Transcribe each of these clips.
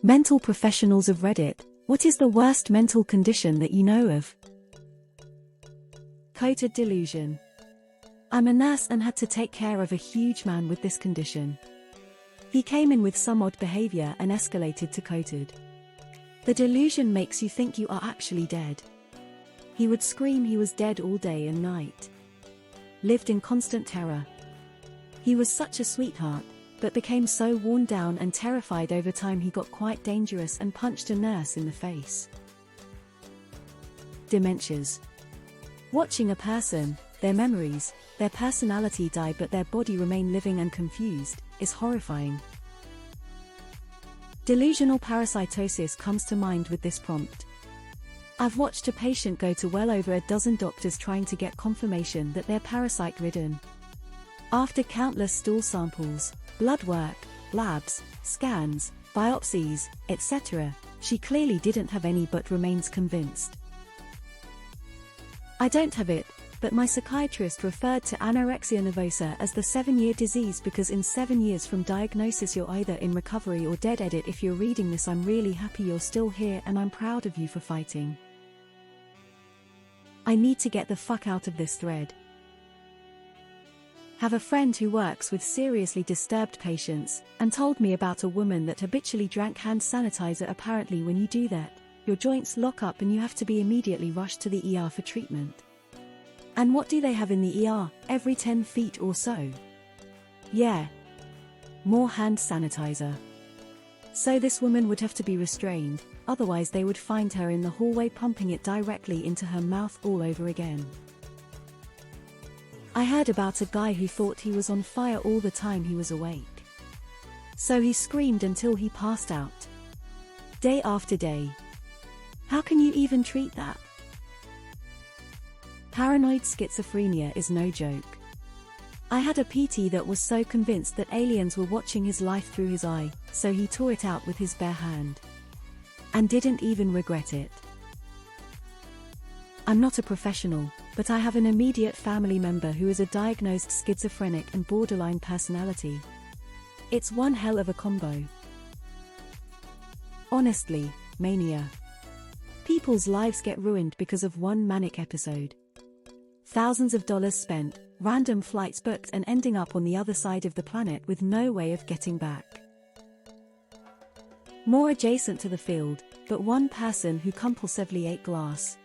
Mental professionals of Reddit, what is the worst mental condition that you know of? Coated delusion. I'm a nurse and had to take care of a huge man with this condition. He came in with some odd behavior and escalated to coated. The delusion makes you think you are actually dead. He would scream he was dead all day and night. Lived in constant terror. He was such a sweetheart, but became so worn down and terrified over time he got quite dangerous and punched a nurse in the face. Dementias. Watching a person, their memories, their personality die but their body remain living and confused, is horrifying. Delusional parasitosis comes to mind with this prompt. I've watched a patient go to well over a dozen doctors trying to get confirmation that they're parasite-ridden. After countless stool samples, blood work, labs, scans, biopsies, etc., she clearly didn't have any but remains convinced. I don't have it, but my psychiatrist referred to anorexia nervosa as the 7-year disease because in 7 years from diagnosis you're either in recovery or dead. Edit. If you're reading this, I'm really happy you're still here and I'm proud of you for fighting. I need to get the fuck out of this thread. Have a friend who works with seriously disturbed patients, and told me about a woman that habitually drank hand sanitizer. Apparently when you do that, your joints lock up and you have to be immediately rushed to the ER for treatment. And what do they have in the ER, every 10 feet or so? Yeah. More hand sanitizer. So this woman would have to be restrained, otherwise they would find her in the hallway pumping it directly into her mouth all over again. I heard about a guy who thought he was on fire all the time he was awake. So he screamed until he passed out. Day after day. How can you even treat that? Paranoid schizophrenia is no joke. I had a PT that was so convinced that aliens were watching his life through his eye, so he tore it out with his bare hand. And didn't even regret it. I'm not a professional, but I have an immediate family member who is a diagnosed schizophrenic and borderline personality. It's one hell of a combo. Honestly, mania. People's lives get ruined because of one manic episode. Thousands of dollars spent, random flights booked and ending up on the other side of the planet with no way of getting back. More adjacent to the field, but one person who compulsively ate glass.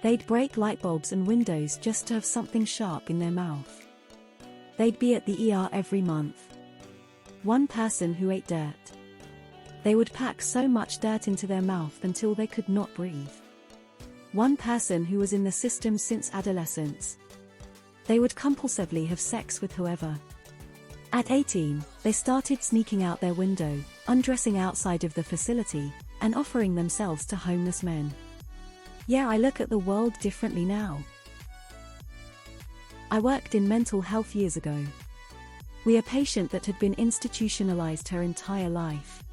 They'd break light bulbs and windows just to have something sharp in their mouth. They'd be at the ER every month. One person who ate dirt. They would pack so much dirt into their mouth until they could not breathe. One person who was in the system since adolescence. They would compulsively have sex with whoever. At 18, they started sneaking out their window, undressing outside of the facility, and offering themselves to homeless men. Yeah, I look at the world differently now. I worked in mental health years ago. We had a patient that had been institutionalized her entire life.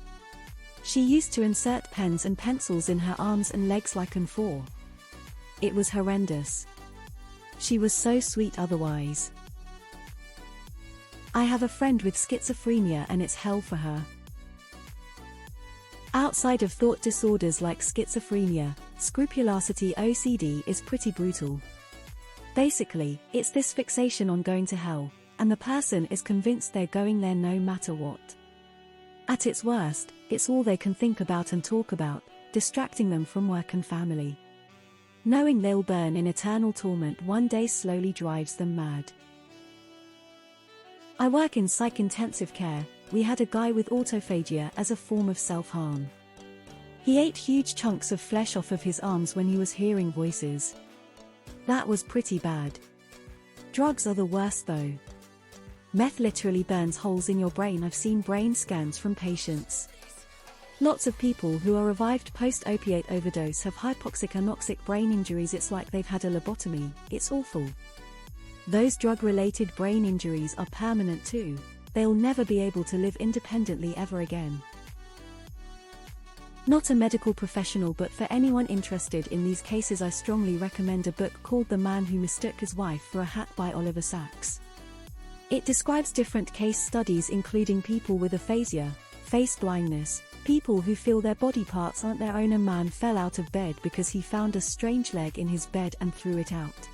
She used to insert pens and pencils in her arms and legs like an 4. It was horrendous. She was so sweet otherwise. I have a friend with schizophrenia and it's hell for her. Outside of thought disorders like schizophrenia, scrupulosity OCD is pretty brutal. Basically, it's this fixation on going to hell, and the person is convinced they're going there no matter what. At its worst, it's all they can think about and talk about, distracting them from work and family. Knowing they'll burn in eternal torment one day slowly drives them mad. I work in psych intensive care. We had a guy with autophagia as a form of self-harm. He ate huge chunks of flesh off of his arms when he was hearing voices. That was pretty bad. Drugs are the worst though. Meth literally burns holes in your brain. I've seen brain scans from patients. Lots of people who are revived post-opiate overdose have hypoxic anoxic brain injuries. It's like they've had a lobotomy. It's awful. Those drug-related brain injuries are permanent too. They'll never be able to live independently ever again. Not a medical professional, but for anyone interested in these cases, I strongly recommend a book called The Man Who Mistook His Wife for a Hat by Oliver Sacks. It describes different case studies including people with aphasia, face blindness, People who feel their body parts aren't their own. A man fell out of bed because he found a strange leg in his bed and threw it out.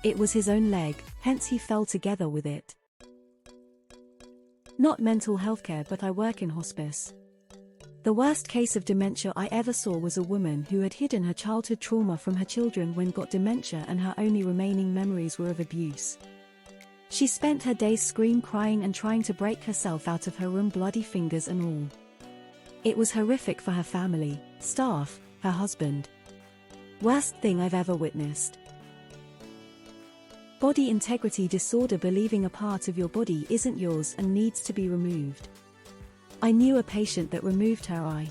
It was his own leg, hence he fell together with it. Not mental health care, but I work in hospice. The worst case of dementia I ever saw was a woman who had hidden her childhood trauma from her children when got dementia, and her only remaining memories were of abuse. She spent her days crying and trying to break herself out of her room, bloody fingers and all. It was horrific for her family, staff, her husband. Worst thing I've ever witnessed. Body integrity disorder: believing a part of your body isn't yours and needs to be removed. I knew a patient that removed her eye.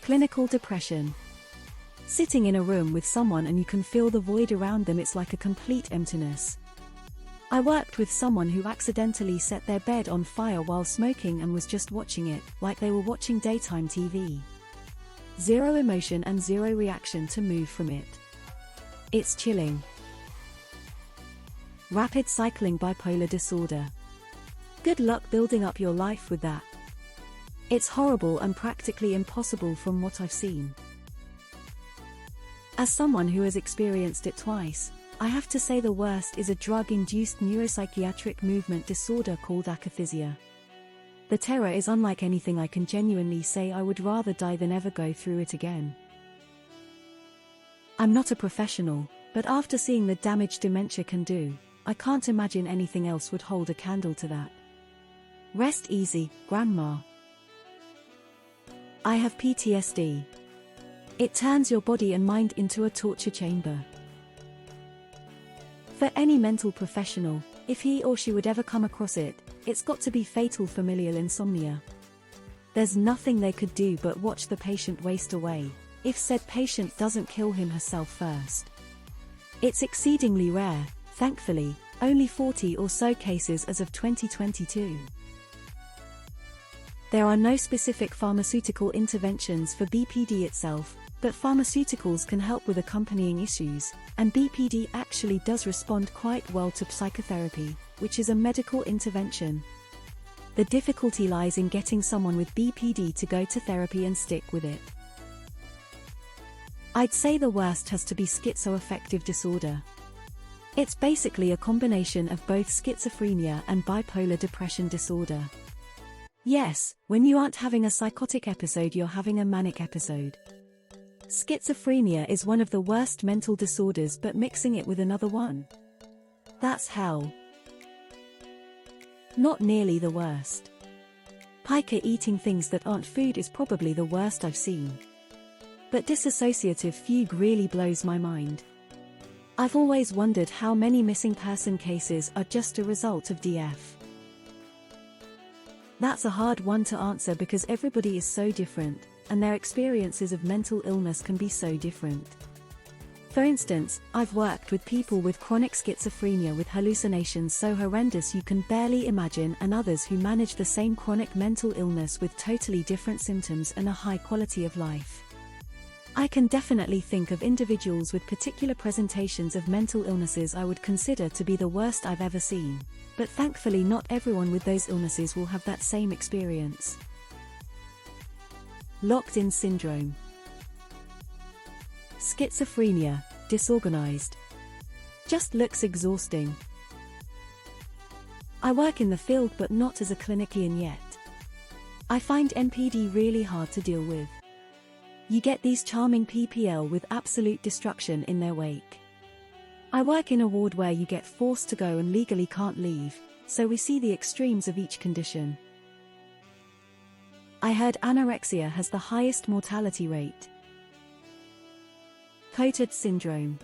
Clinical depression. Sitting in a room with someone and you can feel the void around them, it's like a complete emptiness. I worked with someone who accidentally set their bed on fire while smoking and was just watching it, like they were watching daytime TV. Zero emotion and zero reaction to move from it. It's chilling. Rapid cycling bipolar disorder. Good luck building up your life with that. It's horrible and practically impossible from what I've seen. As someone who has experienced it twice, I have to say the worst is a drug-induced neuropsychiatric movement disorder called akathisia. The terror is unlike anything. I can genuinely say I would rather die than ever go through it again. I'm not a professional, but after seeing the damage dementia can do, I can't imagine anything else would hold a candle to that. Rest easy, Grandma. I have PTSD. It turns your body and mind into a torture chamber. For any mental professional, if he or she would ever come across it, it's got to be fatal familial insomnia. There's nothing they could do but watch the patient waste away, if said patient doesn't kill him herself first. It's exceedingly rare, thankfully, only 40 or so cases as of 2022. There are no specific pharmaceutical interventions for BPD itself, but pharmaceuticals can help with accompanying issues, and BPD actually does respond quite well to psychotherapy, which is a medical intervention. The difficulty lies in getting someone with BPD to go to therapy and stick with it. I'd say the worst has to be schizoaffective disorder. It's basically a combination of both schizophrenia and bipolar depression disorder. Yes, when you aren't having a psychotic episode, you're having a manic episode. Schizophrenia is one of the worst mental disorders, but mixing it with another one, that's hell. Not nearly the worst. Pica eating things that aren't food is probably the worst I've seen. But dissociative fugue really blows my mind. I've always wondered how many missing person cases are just a result of DF. That's a hard one to answer because everybody is so different, and their experiences of mental illness can be so different. For instance, I've worked with people with chronic schizophrenia with hallucinations so horrendous you can barely imagine, and others who manage the same chronic mental illness with totally different symptoms and a high quality of life. I can definitely think of individuals with particular presentations of mental illnesses I would consider to be the worst I've ever seen, but thankfully not everyone with those illnesses will have that same experience. Locked-in syndrome. Schizophrenia, disorganized. Just looks exhausting. I work in the field but not as a clinician yet. I find NPD really hard to deal with. You get these charming PPL with absolute destruction in their wake. I work in a ward where you get forced to go and legally can't leave, so we see the extremes of each condition. I heard anorexia has the highest mortality rate. Coated syndrome.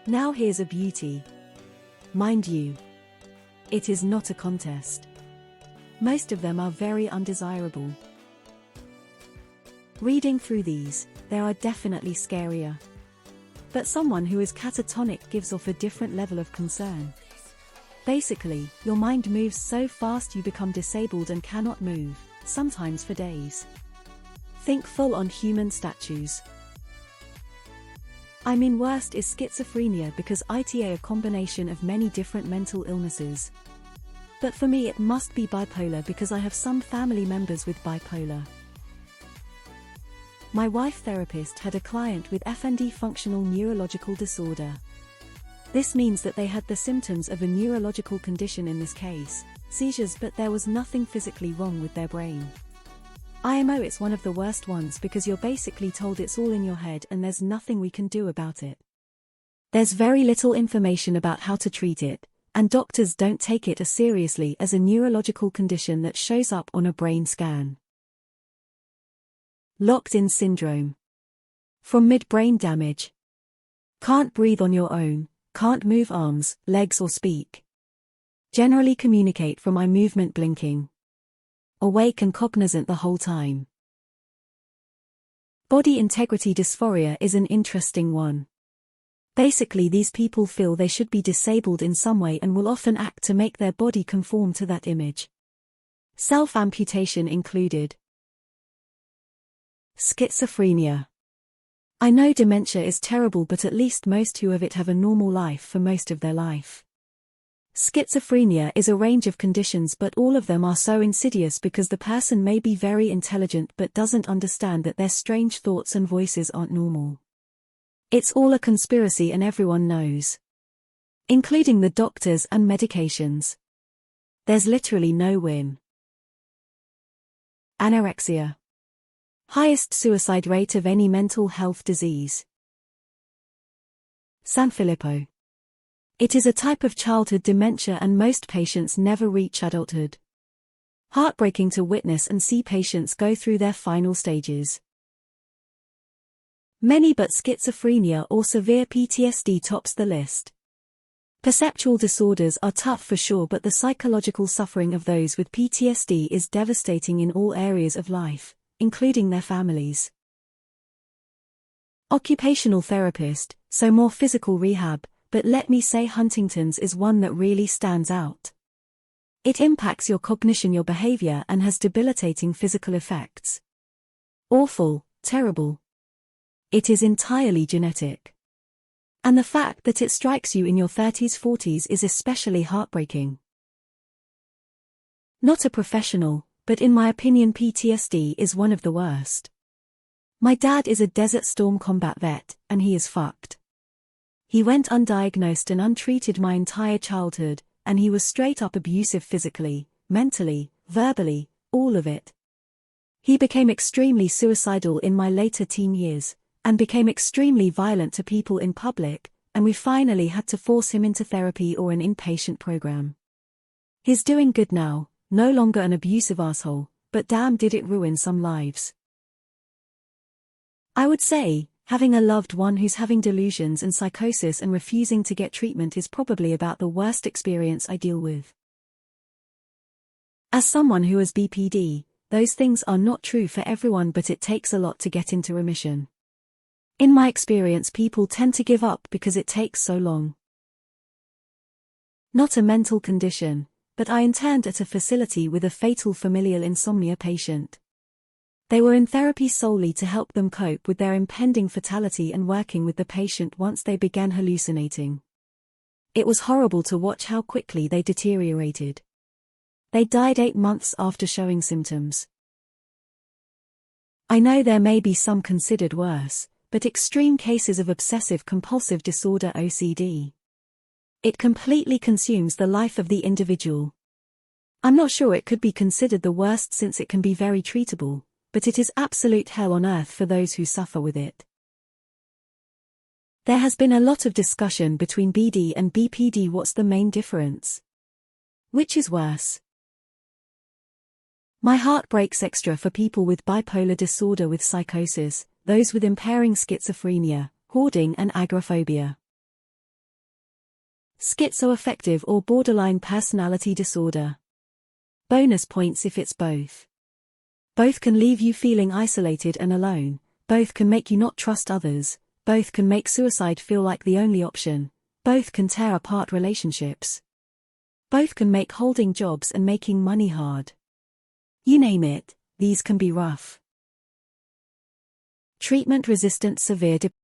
Now here's a beauty. Mind you, it is not a contest. Most of them are very undesirable. Reading through these, there are definitely scarier. But someone who is catatonic gives off a different level of concern. Basically, your mind moves so fast you become disabled and cannot move, sometimes for days. Think full-on human statues. I mean, worst is schizophrenia because it's a combination of many different mental illnesses. But for me it must be bipolar because I have some family members with bipolar. My wife therapist had a client with FND, functional neurological disorder. This means that they had the symptoms of a neurological condition, in this case, seizures, but there was nothing physically wrong with their brain. IMO, it's one of the worst ones because you're basically told it's all in your head and there's nothing we can do about it. There's very little information about how to treat it, and doctors don't take it as seriously as a neurological condition that shows up on a brain scan. Locked-in syndrome. From midbrain damage. Can't breathe on your own, can't move arms, legs or speak. Generally communicate from eye movement, blinking. Awake and cognizant the whole time. Body integrity dysphoria is an interesting one. Basically, these people feel they should be disabled in some way and will often act to make their body conform to that image. Self-amputation included. Schizophrenia. I know dementia is terrible, but at least most who have it have a normal life for most of their life. Schizophrenia is a range of conditions, but all of them are so insidious because the person may be very intelligent but doesn't understand that their strange thoughts and voices aren't normal. It's all a conspiracy and everyone knows. Including the doctors and medications. There's literally no win. Anorexia. Highest suicide rate of any mental health disease. Sanfilippo. It is a type of childhood dementia and most patients never reach adulthood. Heartbreaking to witness and see patients go through their final stages. Many, but schizophrenia or severe PTSD tops the list. Perceptual disorders are tough for sure, but the psychological suffering of those with PTSD is devastating in all areas of life, including their families. Occupational therapist, so more physical rehab, but let me say Huntington's is one that really stands out. It impacts your cognition, your behavior, and has debilitating physical effects. Awful, terrible. It is entirely genetic. And the fact that it strikes you in your 30s, 40s is especially heartbreaking. Not a professional, but in my opinion PTSD is one of the worst. My dad is a Desert Storm combat vet, and he is fucked. He went undiagnosed and untreated my entire childhood, and he was straight up abusive physically, mentally, verbally, all of it. He became extremely suicidal in my later teen years, and became extremely violent to people in public, and we finally had to force him into therapy or an inpatient program. He's doing good now, no longer an abusive asshole, but damn did it ruin some lives. I would say, having a loved one who's having delusions and psychosis and refusing to get treatment is probably about the worst experience I deal with. As someone who has BPD, those things are not true for everyone, but it takes a lot to get into remission. In my experience, people tend to give up because it takes so long. Not a mental condition, but I interned at a facility with a fatal familial insomnia patient. They were in therapy solely to help them cope with their impending fatality and working with the patient once they began hallucinating. It was horrible to watch how quickly they deteriorated. They died 8 months after showing symptoms. I know there may be some considered worse, but extreme cases of obsessive-compulsive disorder (OCD). It completely consumes the life of the individual. I'm not sure it could be considered the worst since it can be very treatable, but it is absolute hell on earth for those who suffer with it. There has been a lot of discussion between BD and BPD. What's the main difference? Which is worse? My heart breaks extra for people with bipolar disorder with psychosis, those with impairing schizophrenia, hoarding and agoraphobia. Schizoaffective or borderline personality disorder. Bonus points if it's both. Both can leave you feeling isolated and alone, both can make you not trust others, both can make suicide feel like the only option, both can tear apart relationships. Both can make holding jobs and making money hard. You name it, these can be rough. Treatment-resistant severe depression.